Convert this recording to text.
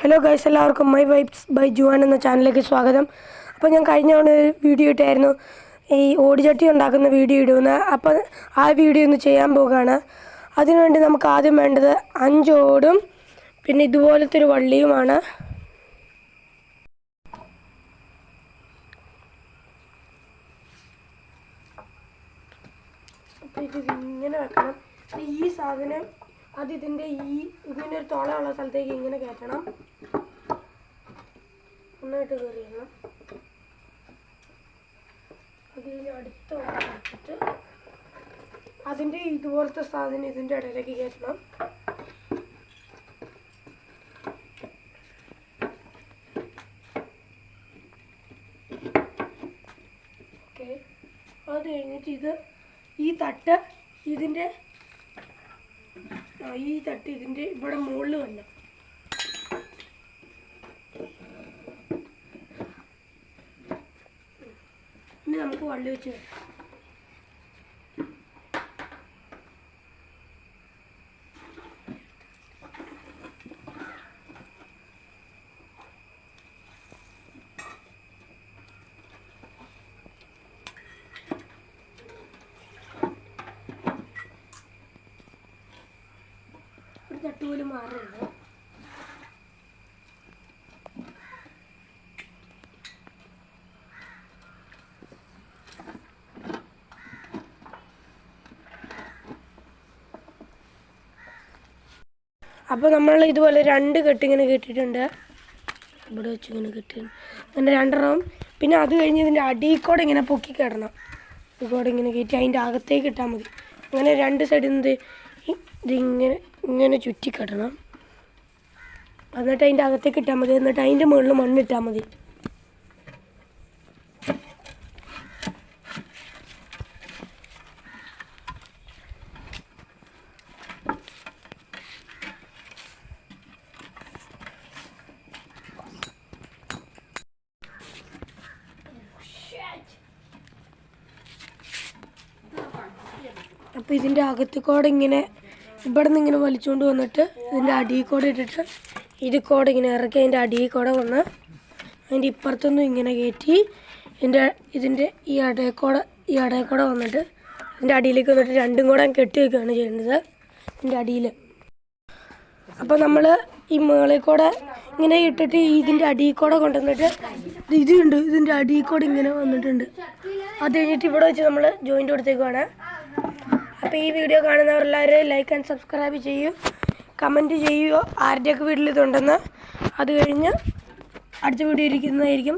Hello guys, എല്ലാവർക്കും my vibes by Juan എന്ന ചാനലിലേക്ക് സ്വാഗതം. അപ്പോൾ ഞാൻ കഴിഞ്ഞ ഒരു വീഡിയോ ഇട്ടായിരുന്നു, ഈ ഓടിച്ചട്ടി ഉണ്ടാക്കുന്ന വീഡിയോ ഇടുന്നത്. അപ്പോൾ ആ വീഡിയോ ഒന്ന് ചെയ്യാൻ പോകുകയാണ്. അതിനുവേണ്ടി നമുക്ക് ആദ്യം വേണ്ടത് 5 ഓടും പിന്നെ ഇതുപോലത്തെ ഒരു വള്ളിയുമാണ്. അപ്പോൾ ഇതിങ്ങനെ വെക്കണം. ഈ സാധനം ഇതിൻ്റെ ഇങ്ങനെ ഒരു തുളയുള്ള സ്ഥലത്തേക്ക് ഇങ്ങനെ കയറ്റണം. നന്നായിട്ട് കയറിയണം. അതിന് അടുത്ത വെച്ചിട്ട് അതിൻ്റെ ഇതുപോലത്തെ സാധനം ഇതിൻ്റെ ഇടയിലേക്ക് കയറ്റണം. ഓക്കെ, അത് കഴിഞ്ഞിട്ട് ഈ തട്ട് ഇതിൻ്റെ ഇവിടെ മുകളിൽ വല്ല ഇനി നമുക്ക് വള്ളി വെച്ച് വെക്കാം. തട്ട് പോലും മാറരുത്. അപ്പോൾ നമ്മൾ ഇതുപോലെ 2 കെട്ടിങ്ങനെ കെട്ടിയിട്ടുണ്ട്. ഇവിടെ വെച്ച് ഇങ്ങനെ കെട്ടി അങ്ങനെ 2 പിന്നെ അത് കഴിഞ്ഞ് ഇതിൻ്റെ അടിയിൽക്കൂടെ ഇങ്ങനെ പൊക്കി കിടണം. ഇതുകൂടെ ഇങ്ങനെ കയറ്റി അതിൻ്റെ അകത്തേക്ക് ഇട്ടാൽ മതി. അങ്ങനെ 2 സൈഡിൽ നിന്ന് ഇതിങ്ങനെ ചുറ്റിക്കിടണം. എന്നിട്ട് അതിൻ്റെ അകത്തേക്ക് ഇട്ടാൽ മതി. എന്നിട്ട് അതിൻ്റെ മുകളിൽ മണ്ണിട്ടാൽ മതി. അപ്പോൾ ഇതിൻ്റെ അകത്തേക്കൂടെ ഇങ്ങനെ ഇവിടെ നിന്ന് ഇങ്ങനെ വലിച്ചുകൊണ്ട് വന്നിട്ട് ഇതിൻ്റെ അടിയിൽ കൂടെ ഇട്ടിട്ട് ഇതിൽക്കൂടെ ഇങ്ങനെ ഇറക്കി അതിൻ്റെ അടിയിൽ കൂടെ വന്ന് അതിൻ്റെ ഇപ്പുറത്തൊന്നും ഇങ്ങനെ കയറ്റി ഇതിൻ്റെ ഈ അടയിൽ കൂടെ വന്നിട്ട് ഇതിൻ്റെ അടിയിലേക്ക് വന്നിട്ട് 2 കൂടെ കെട്ടി വയ്ക്കുകയാണ് ചെയ്യേണ്ടത് ഇതിൻ്റെ അടിയിൽ. അപ്പോൾ നമ്മൾ ഈ മുകളിൽ കൂടെ ഇങ്ങനെ ഇട്ടിട്ട് ഇതിൻ്റെ അടിയിൽ കൂടെ കൊണ്ടുവന്നിട്ട് ഇതുണ്ട് ഇതിൻ്റെ അടിയിൽ കൂടെ ഇങ്ങനെ വന്നിട്ടുണ്ട്. അത് കഴിഞ്ഞിട്ട് ഇവിടെ വെച്ച് നമ്മൾ ജോയിൻ്റ് കൊടുത്തേക്കുവാണ്. അപ്പോൾ ഈ വീഡിയോ കാണുന്നവരെല്ലാവരും ലൈക്ക് ആൻഡ് സബ്സ്ക്രൈബ് ചെയ്യൂ, കമൻറ്റ് ചെയ്യുമോ ആരുടെയൊക്കെ വീട്ടിൽ ഇതുണ്ടെന്ന്. അത് കഴിഞ്ഞ് അടുത്ത വീഡിയോ ഇരിക്കുന്നതായിരിക്കും.